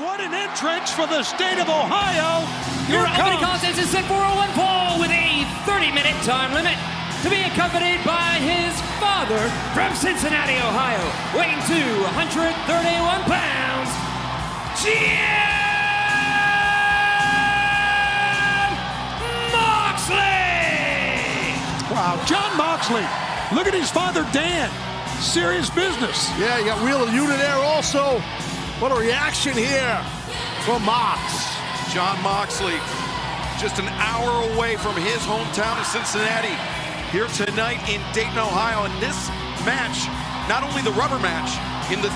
what an entrance for the state of Ohio. Your opening contest is set for a one fall with a 30-minute time limit, to be accompanied by his father from Cincinnati, Ohio, weighing 231 pounds, Jon Moxley! Wow, Jon Moxley. Look at his father, Dan. Serious business. Yeah, you got Wheeler Yuta there also. What a reaction here from Mox. Jon Moxley, just an hour away from his hometown of Cincinnati, here tonight in Dayton, Ohio. And this match, not only the rubber match in the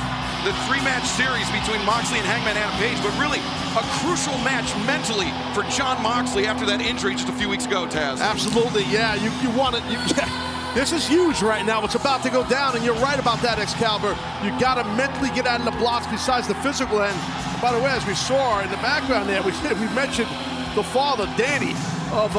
three-match series between Moxley and Hangman Adam Page, but really a crucial match mentally for Jon Moxley after that injury just a few weeks ago, Taz. Absolutely, yeah. You want it. This is huge right now. It's about to go down, and you're right about that, Excalibur. You got to mentally get out of the blocks besides the physical end. By the way, as we saw in the background there, we mentioned the father, Danny, of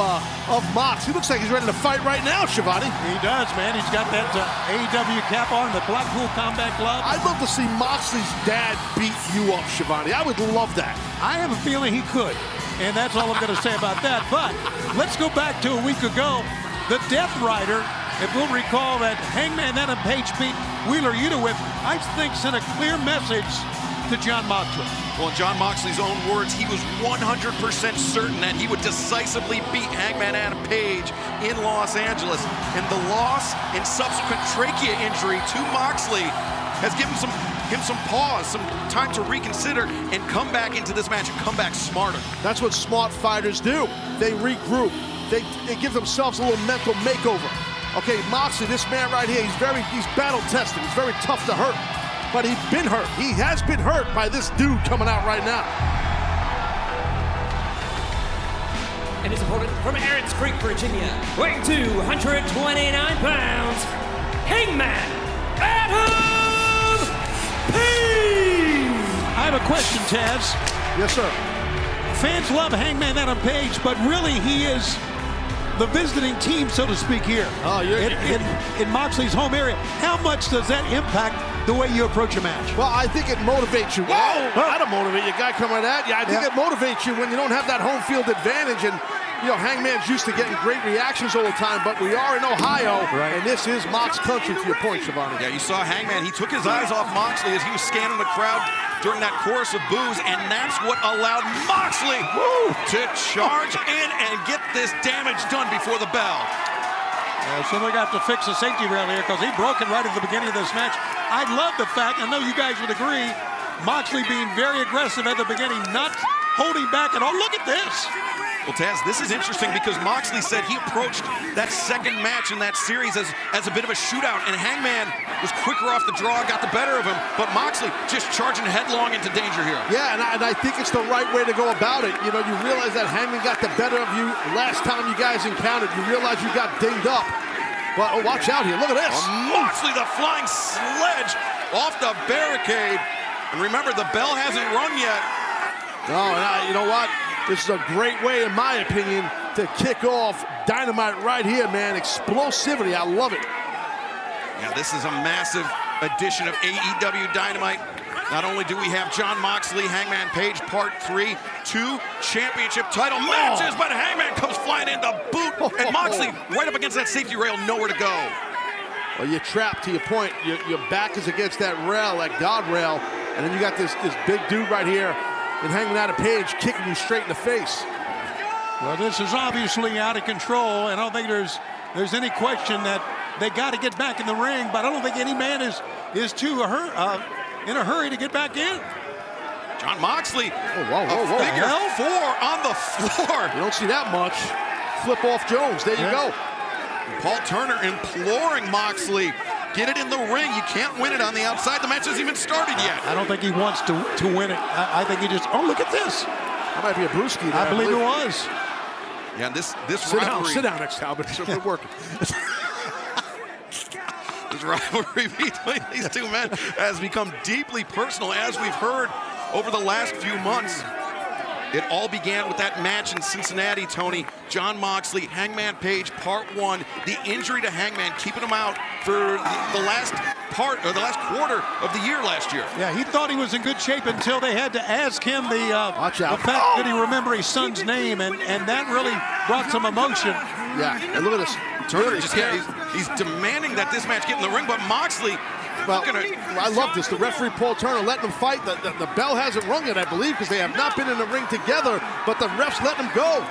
Mox. He looks like he's ready to fight right now, Shivani. He does, man. He's got that AEW cap on, the Blackpool combat glove. I'd love to see Moxley's dad beat you up, Shivani. I would love that. I have a feeling he could, and that's all I'm going to say about that. But let's go back to a week ago. The Death Rider, if we'll recall that Hangman Adam Page beat Wheeler Yuta with, I think sent a clear message to Jon Moxley. Well, in Jon Moxley's own words, he was 100% certain that he would decisively beat Hangman Adam Page in Los Angeles. And the loss and subsequent trachea injury to Moxley has given him some pause, some time to reconsider and come back into this match and come back smarter. That's what smart fighters do. They regroup. They give themselves a little mental makeover. Okay, Moxley, this man right here, he's battle tested. He's very tough to hurt. But he's been hurt. He has been hurt by this dude coming out right now. And his opponent from Aaron's Creek, Virginia, weighing 229 pounds, Hangman Adam Page! I have a question, Taz. Yes, sir. Fans love Hangman Adam Page, but really he is the visiting team, so to speak, here in Moxley's home area. How much does that impact the way you approach a match? Well, I think it motivates you. Whoa! That'll motivate you, guy coming at you. I think it motivates you when you don't have that home field advantage. And, you know, Hangman's used to getting great reactions all the time, but we are in Ohio, and this is Mox country, to your point, Shivani. Yeah, you saw Hangman. He took his eyes off Moxley as he was scanning the crowd during that chorus of boos, and that's what allowed Moxley to charge in and get this damage done before the bell. So they're going to have to fix the safety rail here because he broke it right at the beginning of this match. I love the fact, I know you guys would agree, Moxley being very aggressive at the beginning, not holding back at all. Look at this. Well, Taz, this is interesting because Moxley said he approached that second match in that series as a bit of a shootout, and Hangman was quicker off the draw, got the better of him, but Moxley just charging headlong into danger here. Yeah, and I think it's the right way to go about it. You know, you realize that Hangman got the better of you last time you guys encountered. You realize you got dinged up. But watch out here, look at this. Moxley, the flying sledge off the barricade. And remember, the bell hasn't rung yet. No, and you know what? This is a great way, in my opinion, to kick off Dynamite right here, man. Explosivity, I love it. Yeah, this is a massive edition of AEW Dynamite. Not only do we have Jon Moxley, Hangman Page Part 3, 2 championship title matches, but Hangman comes flying in to boot, and Moxley right up against that safety rail, nowhere to go. Well, you're trapped, to your point. Your back is against that rail, that guardrail, and then you got this big dude right here and Hangman Adam Page kicking you straight in the face. Well, this is obviously out of control, and I don't think there's any question that they got to get back in the ring, but I don't think any man is too in a hurry to get back in. Jon Moxley, whoa. Figure 4 on the floor. You don't see that much. Flip off Jones, there you go. Paul Turner imploring Moxley, get it in the ring. You can't win it on the outside. The match hasn't even started yet. I don't think he wants to win it. I think he just, look at this. That might be a brewski. I believe it was. Yeah, this sit down next time, but it's good working. This rivalry between these two men has become deeply personal, as we've heard over the last few months. It all began with that match in Cincinnati, Tony. Jon Moxley, Hangman Page, Part 1. The injury to Hangman keeping him out for the last part, or the last quarter of the year last year. Yeah, he thought he was in good shape until they had to ask him the fact that he remember his son's name, and that really brought some emotion. Yeah, and look at this. Turner just, he's demanding that this match get in the ring, but Moxley, well, I love this. The referee, Paul Turner, letting them fight. The bell hasn't rung yet, I believe, because they have not been in the ring together, but the ref's letting them go.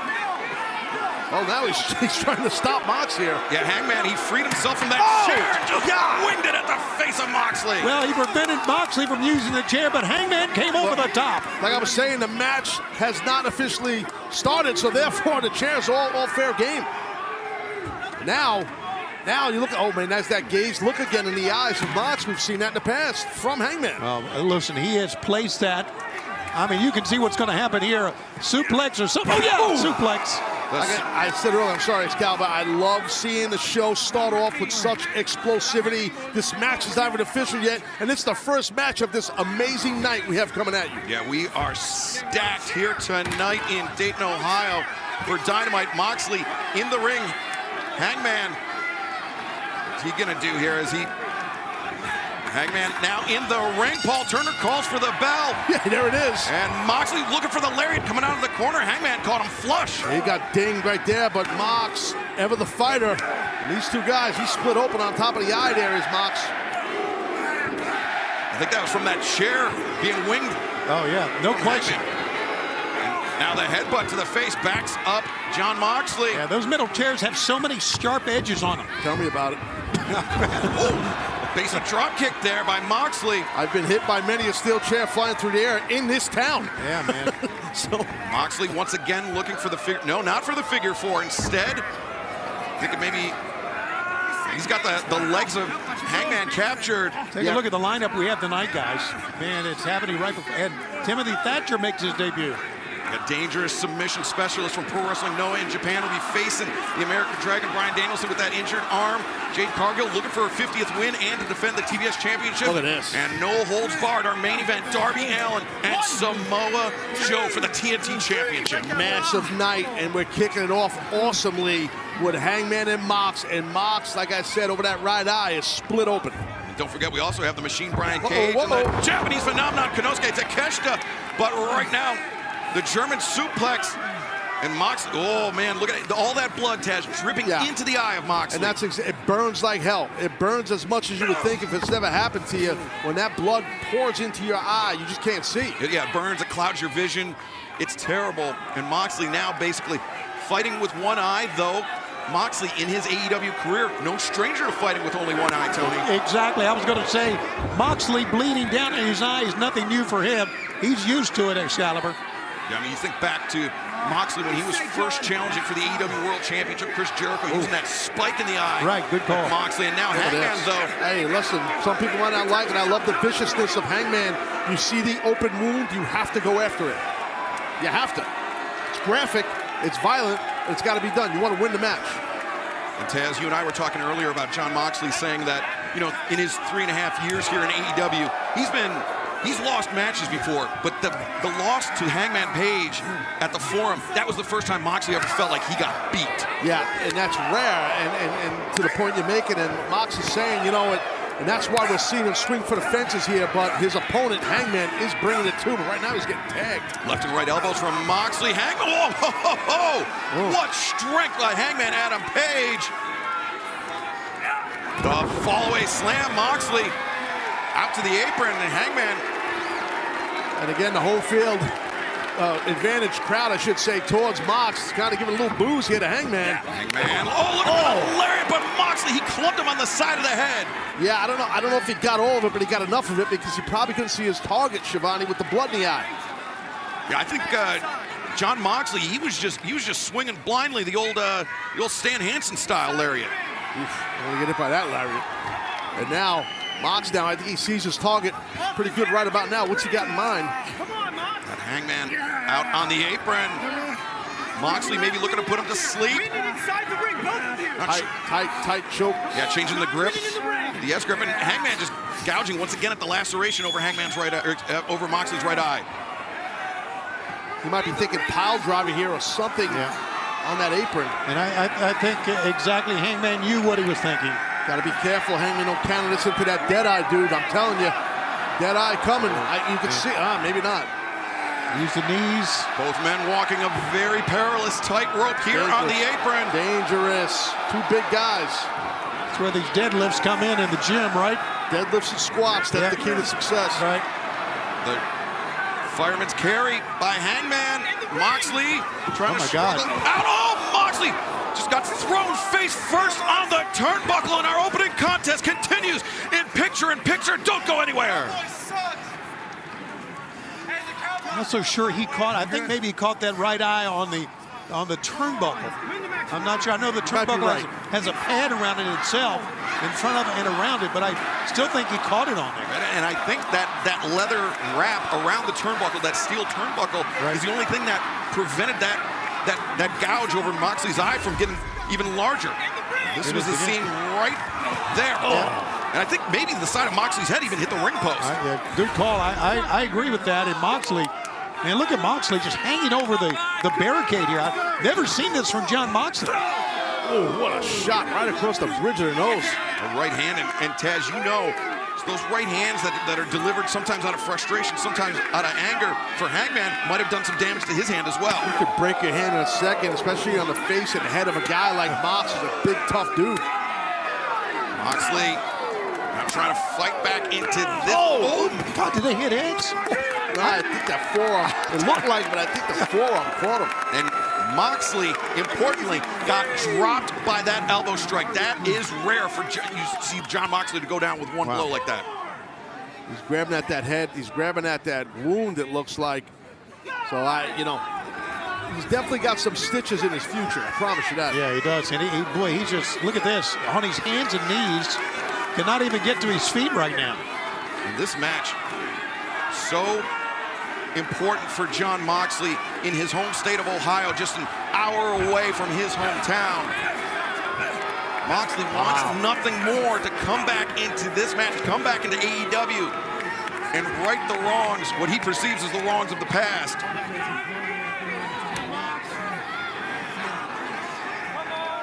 Oh, now he's trying to stop Mox here. Yeah, Hangman, he freed himself from that chair and just winged it at the face of Moxley. Well, he prevented Moxley from using the chair, but Hangman came over the top. Like I was saying, the match has not officially started, so therefore the chair's all fair game. Now you look, oh man, that's that gaze look again in the eyes of Mox. We've seen that in the past from Hangman. Well, listen, he has placed that. I mean, you can see what's going to happen here. Suplex or something. Oh, yeah, suplex. I said earlier, I'm sorry, Excalibur, I love seeing the show start off with such explosivity. This match is not even official yet, and it's the first match of this amazing night we have coming at you. Yeah, we are stacked here tonight in Dayton, Ohio for Dynamite. Moxley in the ring. Hangman, what's he gonna do here? Hangman now in the ring. Paul Turner calls for the bell. Yeah, there it is. And Moxley looking for the lariat coming out of the corner. Hangman caught him flush. He got dinged right there, but Mox, ever the fighter. And these two guys, he split open on top of the eye there is Mox. I think that was from that chair being winged. Oh, yeah, no question. Now the headbutt to the face backs up Jon Moxley. Yeah, those metal chairs have so many sharp edges on them. Tell me about it. Base a drop kick there by Moxley. I've been hit by many a steel chair flying through the air in this town. Yeah, man. So Moxley once again looking for the figure. No, not for the figure four. Instead, thinking maybe he's got the legs of Hangman captured. Take a look at the lineup we have tonight, guys. Man, it's happening right before. And Timothy Thatcher makes his debut. A dangerous submission specialist from Pro Wrestling Noah in Japan will be facing the American Dragon, Bryan Danielson, with that injured arm. Jade Cargill looking for her 50th win and to defend the TBS Championship. Look at this. And no holds barred, our main event, Darby Allin and Samoa Joe for the TNT Championship. Massive night, and we're kicking it off awesomely with Hangman and Mox. And Mox, like I said, over that right eye is split open. And don't forget, we also have the Machine Brian Cage and the Japanese phenomenon Konosuke Takeshita. But right now, the German suplex, and Moxley, oh man, look at it. All that blood, Taz, dripping into the eye of Moxley. And it burns like hell. It burns as much as you would think if it's never happened to you. When that blood pours into your eye, you just can't see. Yeah, it burns, it clouds your vision. It's terrible. And Moxley now basically fighting with one eye, though. Moxley, in his AEW career, no stranger to fighting with only one eye, Tony. Exactly. I was going to say, Moxley bleeding down in his eye is nothing new for him. He's used to it, Excalibur. Yeah, I mean, you think back to Moxley when he was first challenging for the AEW World Championship, Chris Jericho using that spike in the eye. Right, good call. Moxley, and now Hangman, though. Hey, listen, some people might not like it. I love the viciousness of Hangman. You see the open wound, you have to go after it. You have to. It's graphic, it's violent, and it's got to be done. You want to win the match. And Taz, you and I were talking earlier about Jon Moxley saying that, you know, in his 3.5 years here in AEW, he's lost matches before, but the loss to Hangman Page at the Forum, that was the first time Moxley ever felt like he got beat. Yeah, and that's rare, and to the point you're making, and Mox is saying, you know, and that's why we're seeing him swing for the fences here, but his opponent, Hangman, is bringing it to him. Right now, he's getting tagged. Left and right elbows from Moxley. Hangman, what strength by Hangman Adam Page. The fallaway slam, Moxley out to the apron, and Hangman. And again, the whole field advantage crowd, I should say, towards Mox. Kind of giving a little booze here to Hangman. Hangman, look at the lariat, but Moxley, he clubbed him on the side of the head. Yeah, I don't know if he got all of it, but he got enough of it because he probably couldn't see his target, Shivani, with the blood in the eye. Yeah, I think Jon Moxley, he was just swinging blindly, the old Stan Hansen style lariat. Only get hit by that lariat. And now Mox I think he sees his target pretty good right about now. What's he got in mind? Got Hangman out on the apron. Moxley maybe looking to put him to sleep. Tight choke. Yeah, changing the grip. The S grip, and Hangman just gouging once again at the laceration over Hangman's right eye, over Moxley's right eye. He might be thinking pile driver here or something on that apron. And I think exactly Hangman knew what he was thinking. Got to be careful. Hangman don't counter this into that dead eye, dude. I'm telling you. Dead eye coming. You can see. Maybe not. Use the knees. Both men walking a very perilous tightrope here on the apron. Dangerous. Two big guys. That's where these deadlifts come in the gym, right? Deadlifts and squats. That's the key to success. Right. The fireman's carry by Hangman. Moxley trying to struggle out. Oh, Moxley just got thrown face first on the turnbuckle, and our opening contest continues in picture-in-picture. Don't go anywhere. I'm not so sure he caught. I think maybe he caught that right eye on the turnbuckle. I'm not sure. I know the turnbuckle has a pad around it itself, in front of and around it, but I still think he caught it on there. And I think that leather wrap around the turnbuckle, that steel turnbuckle, is the only thing that prevented that gouge over Moxley's eye from getting even larger. This was the scene right there. And I think maybe the side of Moxley's head even hit the ring post. Good call. I agree with that. And Moxley, man, look at Moxley just hanging over the barricade here. I've never seen this from John Moxley. Oh, what a shot right across the bridge of the nose. A right hand, and Taz, you know, those right hands that are delivered sometimes out of frustration, sometimes out of anger for Hangman might have done some damage to his hand as well. You could break your hand in a second, especially on the face and head of a guy like Mox, who's a big, tough dude. Moxley now trying to fight back into this. Oh, God, did they hit heads? I think that forearm, it looked like it, but I think the forearm caught him. And Moxley, importantly, got dropped by that elbow strike. That is rare for you see John Moxley to go down with one blow like that. He's grabbing at that head. He's grabbing at that wound, it looks like. So, he's definitely got some stitches in his future. I promise you that. Yeah, he does. And he's just, look at this. On his hands and knees, cannot even get to his feet right now. And this match, so important for John Moxley in his home state of Ohio, just an hour away from his hometown. Moxley wants nothing more to come back into this match, come back into AEW and right the wrongs, what he perceives as the wrongs of the past.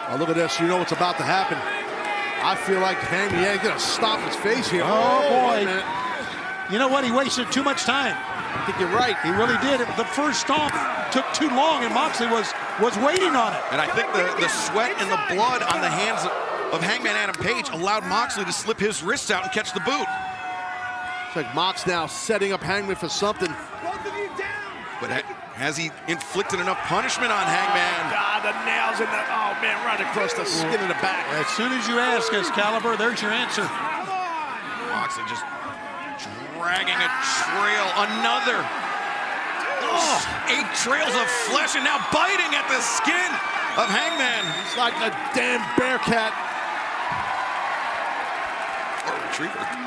Oh, look at this. You know what's about to happen. I feel like Hangman, he's going to stomp his face here. Oh, boy. You know what? He wasted too much time. I think you're right. He really did. The first stomp took too long, and Moxley was waiting on it. And I think the sweat and the blood on the hands of Hangman Adam Page allowed Moxley to slip his wrists out and catch the boot. It's like Mox now setting up Hangman for something. But has he inflicted enough punishment on Hangman? God, the nails in the, oh man, right across the skin of the back. As soon as you ask, Excalibur, there's your answer. Moxley just dragging a trail, another 8 trails of flesh, and now biting at the skin of Hangman. It's like a damn bear cat. Or a retriever.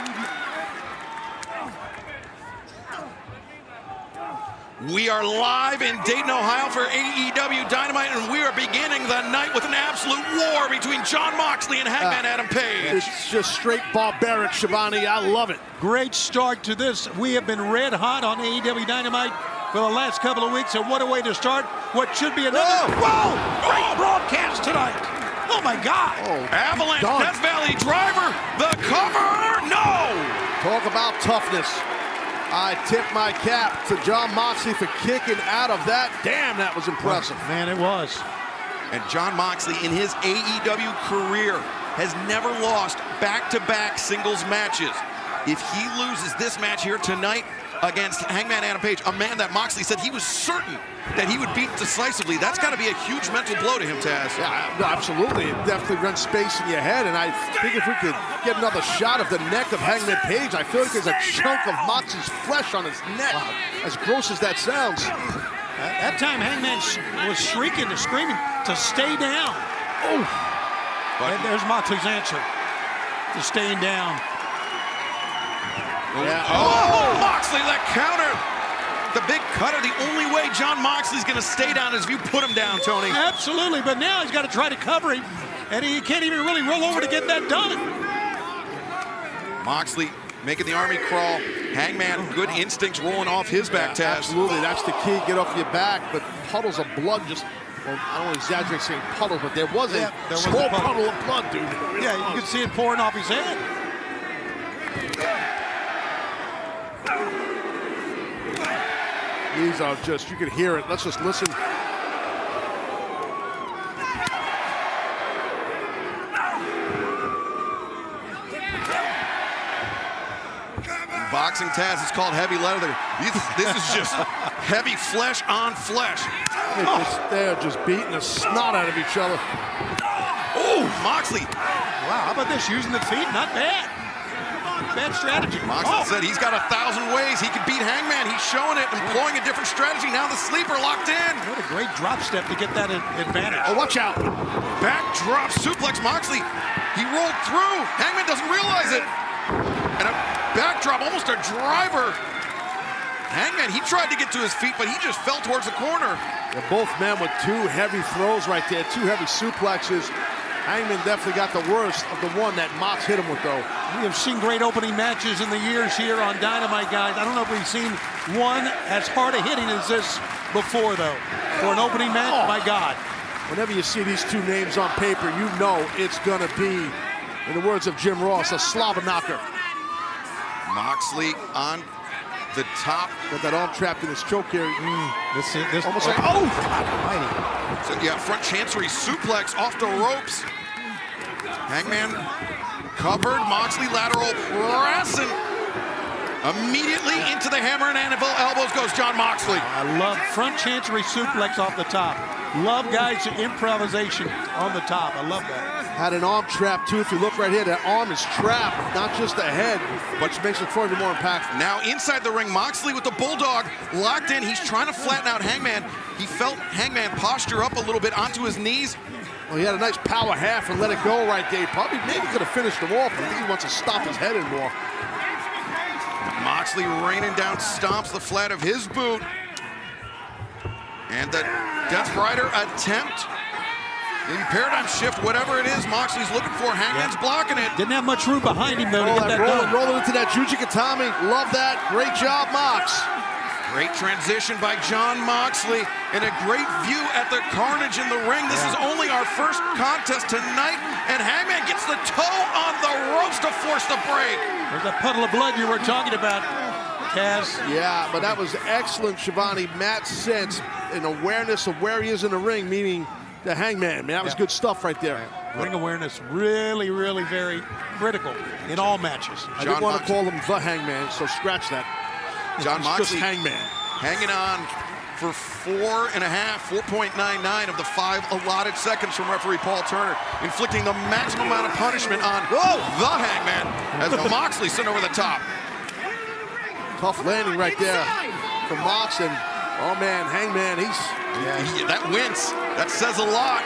We are live in Dayton, Ohio for AEW Dynamite, and we are beginning the night with an absolute war between John Moxley and Hangman Adam Page. It's just straight barbaric, Shivani. I love it. Great start to this. We have been red hot on AEW Dynamite for the last couple of weeks, and what a way to start what should be another great broadcast tonight. Oh, my God. Avalanche, Death Valley Driver, the cover, no! Talk about toughness. I tip my cap to John Moxley for kicking out of that. Damn, that was impressive. Man, it was. And John Moxley, in his AEW career, has never lost back-to-back singles matches. If he loses this match here tonight against Hangman Adam Page, a man that Moxley said he was certain that he would beat decisively, that's got to be a huge mental blow to him, Taz. Yeah, absolutely. It definitely rents space in your head, and I think if we could get another shot of the neck of Hangman Page, I feel like there's a chunk of Moxley's flesh on his neck, as gross as that sounds. That time, Hangman was shrieking and screaming to stay down. Oh! And there's Moxley's answer to staying down. Yeah. Oh, Moxley, that counter. The big cutter. The only way John Moxley's going to stay down is if you put him down, Tony. Absolutely, but now he's got to try to cover him, and he can't even really roll over to get that done. Moxley making the army crawl. Hangman, good instincts rolling off his back, Taz. Absolutely, that's the key. Get off your back, but puddles of blood just, well, I don't want to exaggerate saying puddles, but there was a small puddle of blood, dude. Yeah, you could see it pouring off his head. These are just, you can hear it. Let's just listen. Boxing, Taz, is called heavy leather. This is just heavy flesh on flesh. They're just beating the snot out of each other. Oh, Moxley. Wow, how about this? Using the feet, not bad. Bad strategy. Moxley said he's got 1,000 ways he can beat Hangman. He's showing it, employing a different strategy. Now the sleeper locked in. What a great drop step to get that advantage. Oh, watch out. Backdrop suplex, Moxley. He rolled through. Hangman doesn't realize it. And a backdrop, almost a driver. Hangman, he tried to get to his feet, but he just fell towards the corner. Yeah, both men with two heavy throws right there, two heavy suplexes. Hangman definitely got the worst of the one that Mox hit him with, though. We have seen great opening matches in the years here on Dynamite, guys. I don't know if we've seen one as hard a hitting as this before, though. For an opening match, my God. Whenever you see these two names on paper, you know it's going to be, in the words of Jim Ross, a slobber knocker. Moxley on the top. Got that arm trapped in his choke here. This almost like, oh! So, yeah, front chancery suplex off the ropes. Hangman covered. Moxley lateral pressing. Immediately into the hammer and anvil elbows goes Jon Moxley. I love front chancery suplex off the top. Love guys' improvisation on the top. I love that. Had an arm trap, too. If you look right here, that arm is trapped, not just the head, which makes it far more impactful. Now inside the ring, Moxley with the bulldog locked in. He's trying to flatten out Hangman. He felt Hangman posture up a little bit onto his knees. Well, he had a nice power half and let it go right there. He probably maybe could have finished him off, but I think he wants to stop his head in more. Moxley raining down stomps the flat of his boot. And the Death Rider attempt. In paradigm shift, whatever it is Moxley's looking for, Hangman's blocking it. Didn't have much room behind him, though, to get that done. Rolling into that Jujikatami. Love that. Great job, Mox. Great transition by Jon Moxley, and a great view at the carnage in the ring. This is only our first contest tonight, and Hangman gets the toe on the ropes to force the break. There's that puddle of blood you were talking about, Taz. Yeah, but that was excellent, Shivani. Matt's sense and awareness of where he is in the ring, meaning the Hangman. Man, that was good stuff right there. Ring awareness really, really very critical in all matches. I didn't want to call him the Hangman, so scratch that. Jon Moxley Hangman hanging on for 4.99 of the 5 allotted seconds from referee Paul Turner, inflicting the maximum amount of punishment on the Hangman as Moxley sent over the top. Tough landing right there from Mox, and oh man, Hangman, that wince, that says a lot.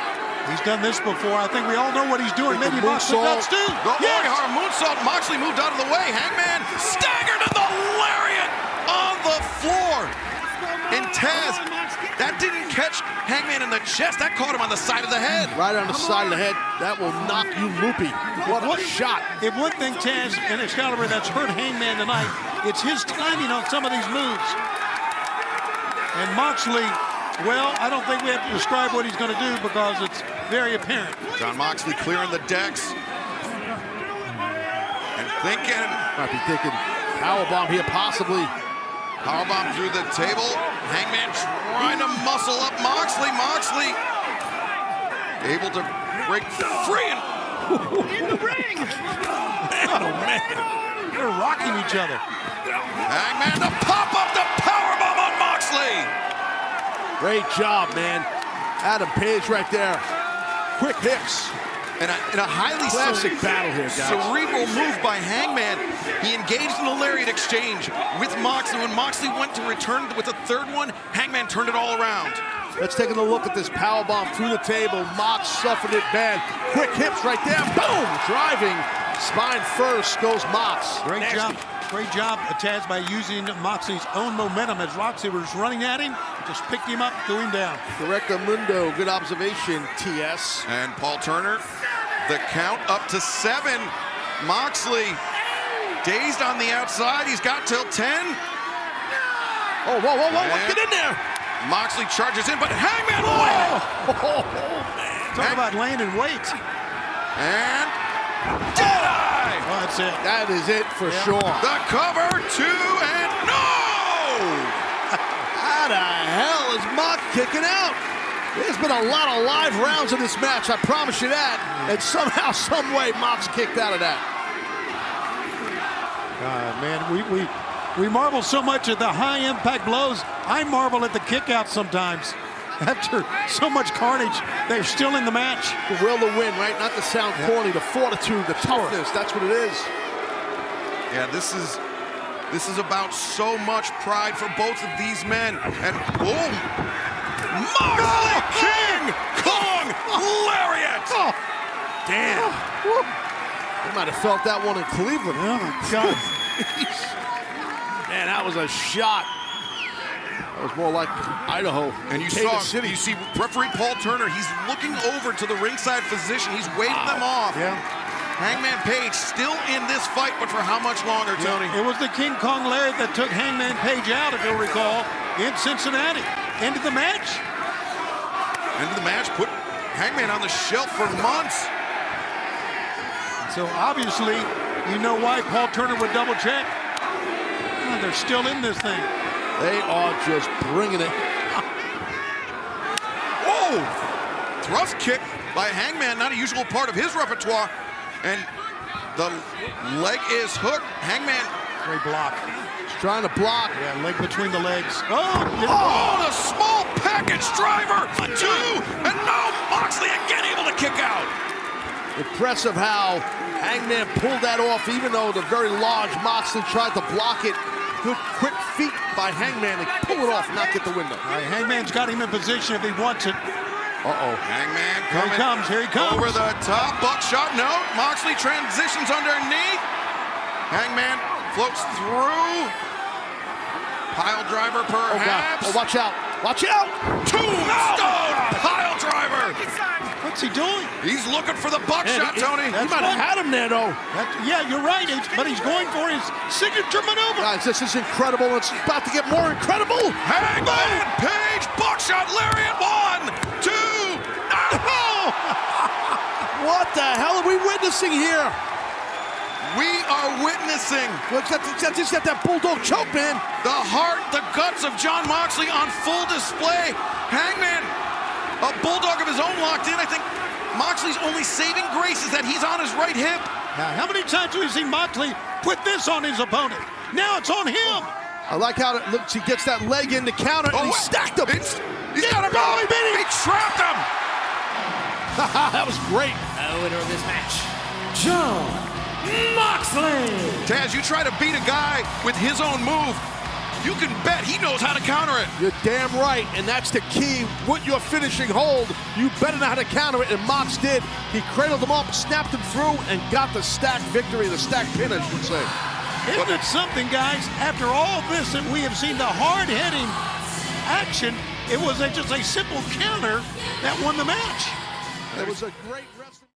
He's done this before. I think we all know what he's doing. Maybe Moxley does too. Moonsault. Moxley moved out of the way. Hangman staggered to the lariat on the floor. And Taz, that didn't catch Hangman in the chest. That caught him on the side of the head. Right on the side of the head. That will knock you loopy. What a shot. If one thing, Taz, and Excalibur, that's hurt Hangman tonight, it's his timing on some of these moves. And Moxley, well, I don't think we have to describe what he's going to do because it's very apparent. Jon Moxley clearing the decks. And thinking. Might be thinking powerbomb here, possibly. Powerbomb through the table. Hangman trying to muscle up Moxley. Moxley able to break free. In the ring! Oh, man. They're rocking each other. Hangman to pop up the powerbomb on Moxley. Great job, man. Adam Page right there. Quick hips. In a highly classic battle here, guys. Cerebral move by Hangman. He engaged in the lariat exchange with Moxley. When Moxley went to return with a third one, Hangman turned it all around. Let's take a look at this powerbomb through the table. Mox suffered it bad. Quick hips right there. Boom! Driving. Spine first goes Mox. Great job. Great job, Taz, by using Moxley's own momentum as Roxy was running at him. Just picked him up, threw him down. Correcto mundo. Good observation, TS. And Paul Turner, the count up to 7. Moxley Dazed on the outside. He's got till 10. Oh, whoa, whoa, whoa, get in there. Moxley charges in, but Hangman Talk about laying in wait. And Deadeye! Oh, that's it. That is it for sure. The cover, 2, and no! How the hell is Mox kicking out? There's been a lot of live rounds in this match, I promise you that. And somehow, some way, Mox kicked out of that. Man, we marvel so much at the high-impact blows. I marvel at the kickouts sometimes. After so much carnage, they're still in the match. The will to win, right? Not to sound corny, the fortitude, the toughness. That's what it is. Yeah, this is about so much pride for both of these men. And boom! Moxley King Kong Lariat! Oh, damn. You might have felt that one in Cleveland. Oh, my God. Man, that was a shot. That was more like Idaho. And you see referee Paul Turner, he's looking over to the ringside physician. He's waving them off. Yeah. Hangman Page still in this fight, but for how much longer, Tony? It was the King Kong Lariat that took Hangman Page out, if you'll recall, in Cincinnati. End of the match. End of the match, put Hangman on the shelf for months. So obviously, you know why Paul Turner would double check. Oh, they're still in this thing. They are just bringing it. Whoa! Thrust kick by Hangman, not a usual part of his repertoire. And the leg is hooked. Hangman. Great block. He's trying to block. Yeah, leg between the legs. Oh, the small package driver. 2, and now Moxley again able to kick out. Impressive how Hangman pulled that off, even though the very large Moxley tried to block it. Good quick feet by Hangman to pull it off and not get the window. All right, Hangman's got him in position if he wants it. Uh-oh. Hangman Here he comes, here he comes. Over the top, buckshot, no. Moxley transitions underneath. Hangman floats through. Pile driver perhaps. Oh, watch out. Watch out. Tombstone pile driver. What's he doing? He's looking for the buckshot, Tony. He might have had him there, though. Yeah, you're right, but he's going for his signature maneuver. Guys, this is incredible. It's about to get more incredible. Hangman Page, buckshot, lariat, 1, 2. Oh! What the hell are we witnessing here? We are witnessing. He's got that bulldog choke, man. The heart, the guts of Jon Moxley on full display. Hangman, a bulldog of his own locked in. I think Moxley's only saving grace is that he's on his right hip. Now, how many times have we seen Moxley put this on his opponent? Now it's on him. I like how it looks. He gets that leg in the counter and he stacked him. He's got him. He beat him. He trapped him. That was great. The winner of this match, Jon Moxley. Taz, you try to beat a guy with his own move, you can bet he knows how to counter it. You're damn right, and that's the key. With your finishing hold, you better know how to counter it, and Mox did. He cradled him up, snapped him through, and got the stacked victory, the stacked pin, I should say. Isn't it something, guys? After all this that we have seen, the hard-hitting action, it was just a simple counter that won the match. It was a great wrestling.